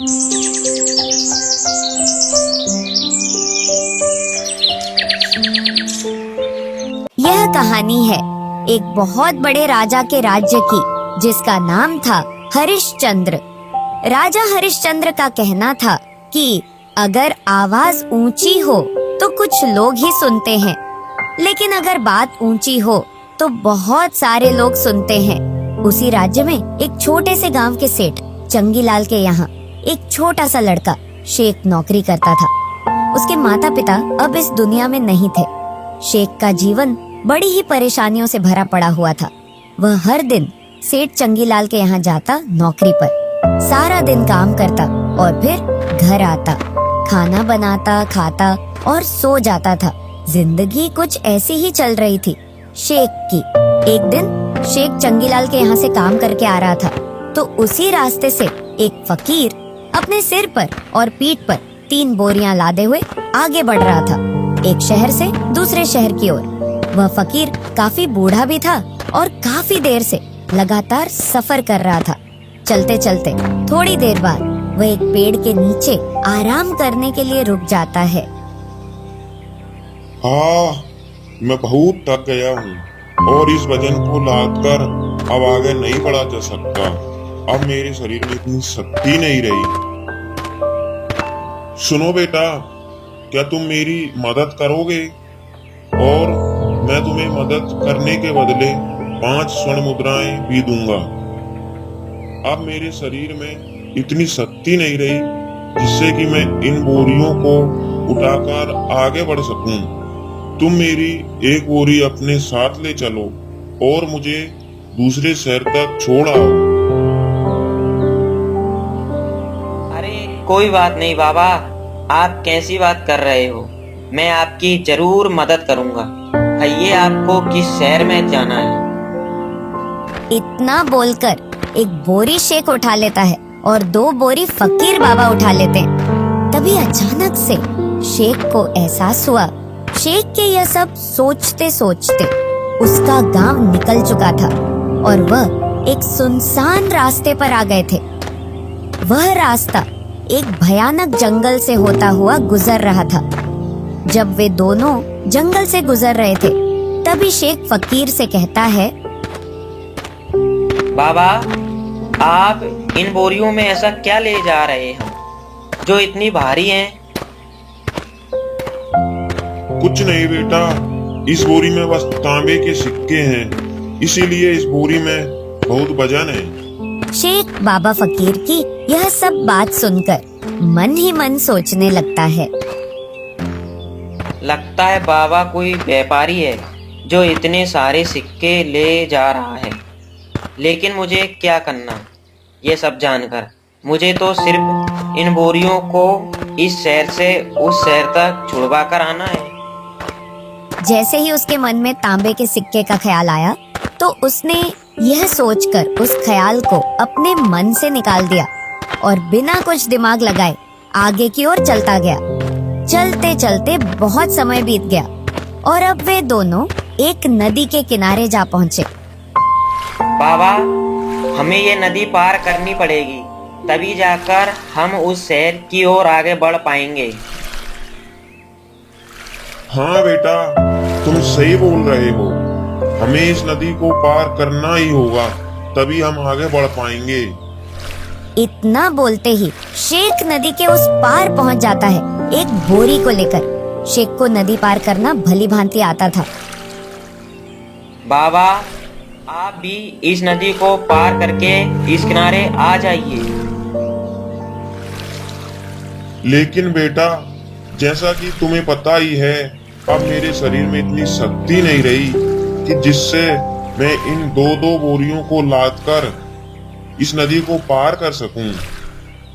यह कहानी है एक बहुत बड़े राजा के राज्य की, जिसका नाम था हरिश्चंद्र। राजा हरिश्चंद्र का कहना था कि अगर आवाज ऊंची हो तो कुछ लोग ही सुनते हैं, लेकिन अगर बात ऊंची हो तो बहुत सारे लोग सुनते हैं। उसी राज्य में एक छोटे से गांव के सेठ चंगीलाल के यहाँ एक छोटा सा लड़का शेख नौकरी करता था। उसके माता पिता अब इस दुनिया में नहीं थे। शेख का जीवन बड़ी ही परेशानियों से भरा पड़ा हुआ था। वह हर दिन सेठ चंगीलाल के यहाँ जाता नौकरी पर, सारा दिन काम करता और फिर घर आता, खाना बनाता, खाता और सो जाता था। जिंदगी कुछ ऐसी ही चल रही थी शेख की। एक दिन शेख चंगीलाल के यहाँ से काम करके आ रहा था तो उसी रास्ते से एक फकीर अपने सिर पर और पीठ पर 3 बोरियां लादे हुए आगे बढ़ रहा था, एक शहर से दूसरे शहर की ओर। वह फकीर काफी बूढ़ा भी था और काफी देर से लगातार सफर कर रहा था। चलते चलते थोड़ी देर बाद वह एक पेड़ के नीचे आराम करने के लिए रुक जाता है। मैं बहुत थक गया हूँ और इस वजन को लादकर अब आगे नहीं बढ़ा जा सकता। अब मेरे शरीर में इतनी शक्ति नहीं रही। सुनो बेटा, क्या तुम मेरी मदद करोगे? और मैं तुम्हें मदद करने के बदले 5 स्वर्ण मुद्राएं भी दूंगा। अब मेरे शरीर में इतनी शक्ति नहीं रही जिससे कि मैं इन बोरियों को उठाकर आगे बढ़ सकूं। तुम मेरी एक बोरी अपने साथ ले चलो और मुझे दूसरे शहर तक छोड़ आओ। अरे कोई बात नहीं बाबा, आप कैसी बात कर रहे हो? मैं आपकी जरूर मदद करूंगा। कहिए आपको किस शहर में जाना है? इतना बोलकर एक बोरी शेख उठा लेता है और 2 बोरी फकीर बाबा उठा लेते हैं। तभी अचानक से शेख को एहसास हुआ। शेख के यह सब सोचते सोचते उसका गांव निकल चुका था और वह एक सुनसान रास्ते पर आ गए थे। वह रास्ता एक भयानक जंगल से होता हुआ गुजर रहा था। जब वे दोनों जंगल से गुजर रहे थे तभी शेख फकीर से कहता है, बाबा, आप इन बोरियों में ऐसा क्या ले जा रहे हैं जो इतनी भारी हैं? कुछ नहीं बेटा, इस बोरी में बस तांबे के सिक्के हैं, इसीलिए इस बोरी में बहुत वजन है। शेख बाबा फकीर की यह सब बात सुनकर मन ही मन सोचने लगता है। लगता है बाबा कोई व्यापारी है जो इतने सारे सिक्के ले जा रहा है। लेकिन मुझे क्या करना ये सब जानकर? मुझे तो सिर्फ इन बोरियों को इस शहर से उस शहर तक छुड़वा कर आना है। जैसे ही उसके मन में तांबे के सिक्के का ख्याल आया तो उसने यह सोचकर उस ख्याल को अपने मन से निकाल दिया और बिना कुछ दिमाग लगाए आगे की ओर चलता गया। चलते चलते बहुत समय बीत गया और अब वे दोनों एक नदी के किनारे जा पहुँचे। बाबा, हमें ये नदी पार करनी पड़ेगी, तभी जाकर हम उस शहर की ओर आगे बढ़ पाएंगे। हाँ बेटा, तुम सही बोल रहे हो। हमें इस नदी को पार करना ही होगा, तभी हम आगे बढ़ पाएंगे। इतना बोलते ही शेख नदी के उस पार पहुंच जाता है एक बोरी को लेकर। शेख को नदी पार करना भली भांति आता था। बाबा, आप भी इस नदी को पार करके इस किनारे आ जाइए। लेकिन बेटा, जैसा कि तुम्हें पता ही है, अब मेरे शरीर में इतनी शक्ति नहीं रही कि जिससे मैं इन 2-2 बोरियों को लादकर इस नदी को पार कर सकूं।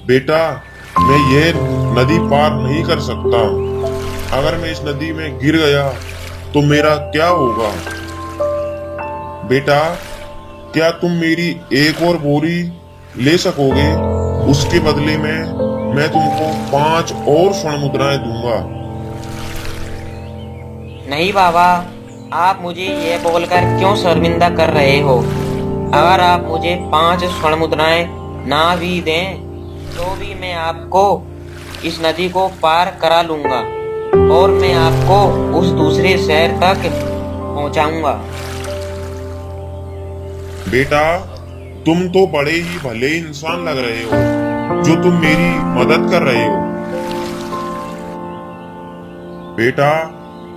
बेटा, मैं ये नदी पार नहीं कर सकता। अगर मैं इस नदी में गिर गया तो मेरा क्या होगा? बेटा, क्या तुम मेरी एक और बोरी ले सकोगे? उसके बदले में मैं तुमको 5 और स्वर्ण मुद्राएं दूंगा। नहीं बाबा, आप मुझे ये बोलकर क्यों शर्मिंदा कर रहे हो? अगर आप मुझे 5 स्वर्ण मुद्राएं ना भी दें तो भी मैं आपको इस नदी को पार करा लूंगा और मैं आपको उस दूसरे शहर तक पहुंचाऊंगा। बेटा, तुम तो बड़े ही भले इंसान लग रहे हो जो तुम मेरी मदद कर रहे हो। बेटा,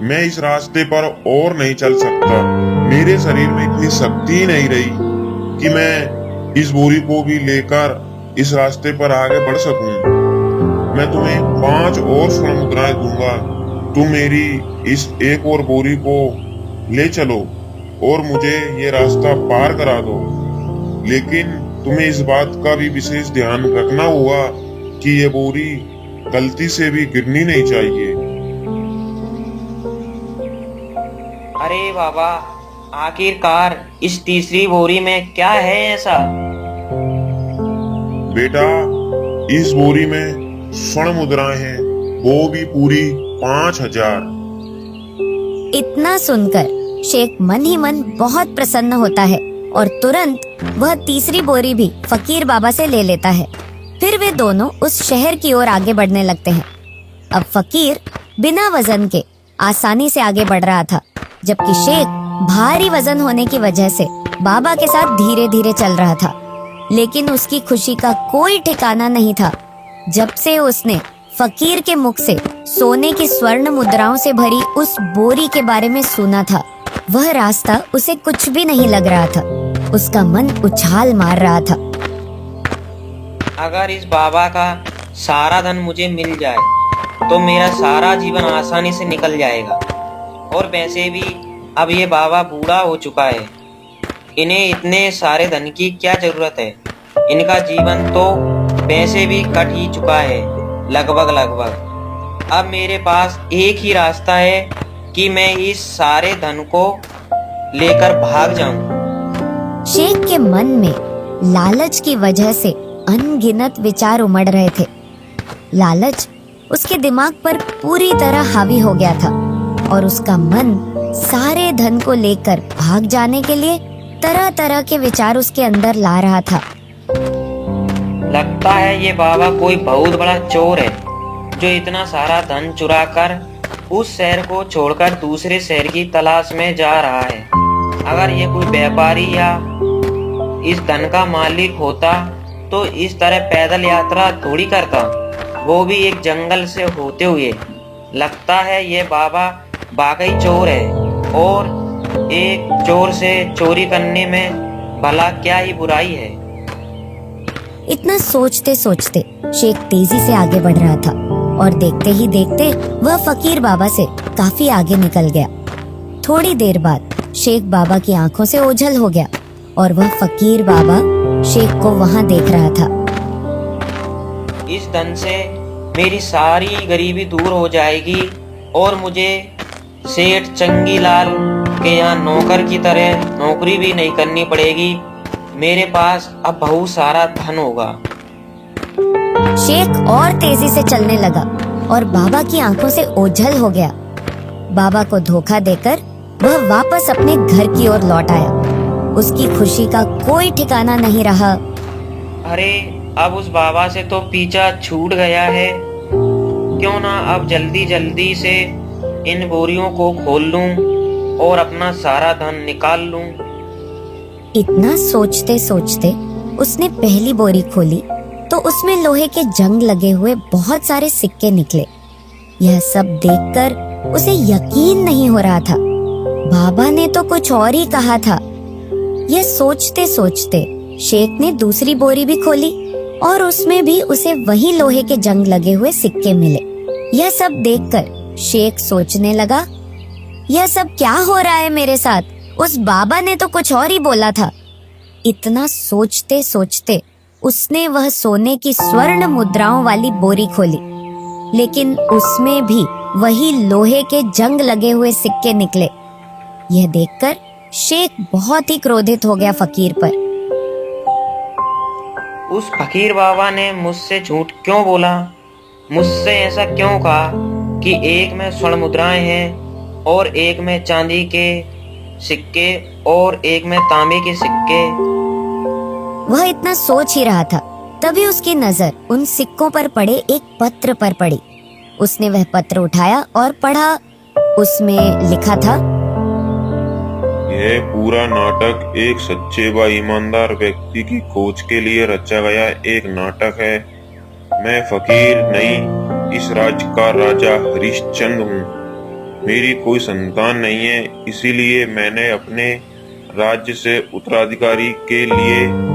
मैं इस रास्ते पर और नहीं चल सकता। मेरे शरीर में इतनी शक्ति ही नहीं रही कि मैं इस बोरी को भी लेकर इस रास्ते पर आगे बढ़ सकूं। मैं तुम्हें 5 और स्वर्ण मुद्राएं दूंगा। तुम मेरी इस एक और बोरी को ले चलो और मुझे ये रास्ता पार करा दो। लेकिन तुम्हें इस बात का भी विशेष ध्यान रखना होगा कि ये बोरी गलती से भी गिरनी नहीं चाहिए। अरे बाबा, आखिरकार इस तीसरी बोरी में क्या है ऐसा? बेटा, इस बोरी में स्वर्ण मुद्राएं हैं, वो भी पूरी 5000। इतना सुनकर शेख मन ही मन बहुत प्रसन्न होता है और तुरंत वह तीसरी बोरी भी फकीर बाबा से ले लेता है। फिर वे दोनों उस शहर की ओर आगे बढ़ने लगते हैं। अब फकीर बिना वजन के आसानी से आगे बढ़ रहा था, जबकि शेख भारी वजन होने की वजह से बाबा के साथ धीरे धीरे चल रहा था। लेकिन उसकी खुशी का कोई ठिकाना नहीं था। जब से उसने फकीर के मुख से सोने की स्वर्ण मुद्राओं से भरी उस बोरी के बारे में सुना था, वह रास्ता उसे कुछ भी नहीं लग रहा था। उसका मन उछाल मार रहा था। अगर इस बाबा का सारा धन मुझे मिल जाए तो मेरा सारा जीवन आसानी से निकल जाएगा। और वैसे भी अब ये बाबा बूढ़ा हो चुका है, इन्हें इतने सारे धन की क्या जरूरत है। इनका जीवन तो वैसे भी कट ही चुका है लगभग। अब मेरे पास एक ही रास्ता है कि मैं इस सारे धन को लेकर भाग जाऊं। शेख के मन में लालच की वजह से अनगिनत विचार उमड़ रहे थे। लालच उसके दिमाग पर पूरी तरह हावी हो गया था और उसका मन सारे धन को लेकर भाग जाने के लिए तरह तरह के विचार उसके अंदर ला रहा था। लगता है ये बाबा कोई बहुत बड़ा चोर है जो इतना सारा धन चुरा कर उस शहर को छोड़कर दूसरे शहर की तलाश में जा रहा है। अगर ये कोई व्यापारी या इस धन का मालिक होता तो इस तरह पैदल यात्रा थोड़ी करता, वो भी एक जंगल से होते हुए। लगता है ये बाबा वाकई चोर है और एक चोर से चोरी करने में भला क्या ही बुराई है। इतना सोचते सोचते शेख तेजी से आगे बढ़ रहा था और देखते ही देखते वह फकीर बाबा से काफी आगे निकल गया। थोड़ी देर बाद शेख बाबा की आंखों से ओझल हो गया और वह फकीर बाबा शेख को वहां देख रहा था। इस धन से मेरी सारी गरीबी दूर हो जाएगी और मुझे सेठ चंगीलाल के यहाँ नौकर की तरह नौकरी भी नहीं करनी पड़ेगी। मेरे पास अब बहुत सारा धन होगा। शेख और तेजी से चलने लगा और बाबा की आंखों से ओझल हो गया। बाबा को धोखा देकर वह वापस अपने घर की ओर लौट आया। उसकी खुशी का कोई ठिकाना नहीं रहा। अरे, अब उस बाबा से तो पीछा छूट गया है। क्यों ना अब जल्दी जल्दी से इन बोरियों को खोल लूं और अपना सारा धन निकाल लूं। इतना सोचते सोचते उसने पहली बोरी खोली तो उसमें लोहे के जंग लगे हुए बहुत सारे सिक्के निकले। यह सब देखकर उसे यकीन नहीं हो रहा था। बाबा ने तो कुछ और ही कहा था। यह सोचते सोचते शेख ने दूसरी बोरी भी खोली और उसमें भी उसे वही लोहे के जंग लगे हुए सिक्के मिले। यह सब देखकर शेख सोचने लगा, यह सब क्या हो रहा है मेरे साथ? उस बाबा ने तो कुछ और ही बोला था। इतना सोचते सोचते उसने वह सोने की स्वर्ण मुद्राओं वाली बोरी खोली, लेकिन उसमें भी वही लोहे के जंग लगे हुए सिक्के निकले। यह देखकर शेख बहुत ही क्रोधित हो गया फकीर पर। उस फकीर बाबा ने मुझसे झूठ क्यों बोला? मुझसे ऐसा क्यों कहा कि एक में स्वर्ण मुद्राएं हैं और एक में चांदी के सिक्के और एक में तांबे के सिक्के? वह इतना सोच ही रहा था, तभी उसकी नजर उन सिक्कों पर पड़े एक पत्र पर पड़ी। उसने वह पत्र उठाया और पढ़ा। उसमें लिखा था, यह पूरा नाटक एक सच्चे व ईमानदार व्यक्ति की खोज के लिए रचा गया एक नाटक है। मैं फकीर नहीं, इस राज्य का राजा हरिश्चंद्र हूँ। मेरी कोई संतान नहीं है, इसीलिए मैंने अपने राज्य से उत्तराधिकारी के लिए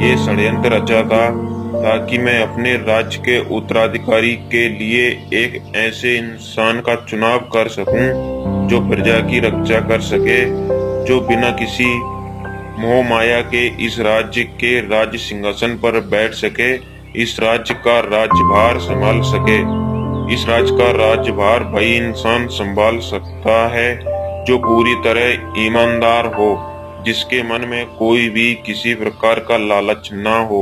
ये षड्यंत्र रचा था, ताकि मैं अपने राज्य के उत्तराधिकारी के लिए एक ऐसे इंसान का चुनाव कर सकूं जो प्रजा की रक्षा कर सके, जो बिना किसी मोह माया के इस राज्य के राज्य सिंहासन पर बैठ सके, इस राज्य का राज्यभार संभाल सके। इस राज्य का राज्यभार वही इंसान संभाल सकता है जो पूरी तरह ईमानदार हो, जिसके मन में कोई भी किसी प्रकार का लालच ना हो।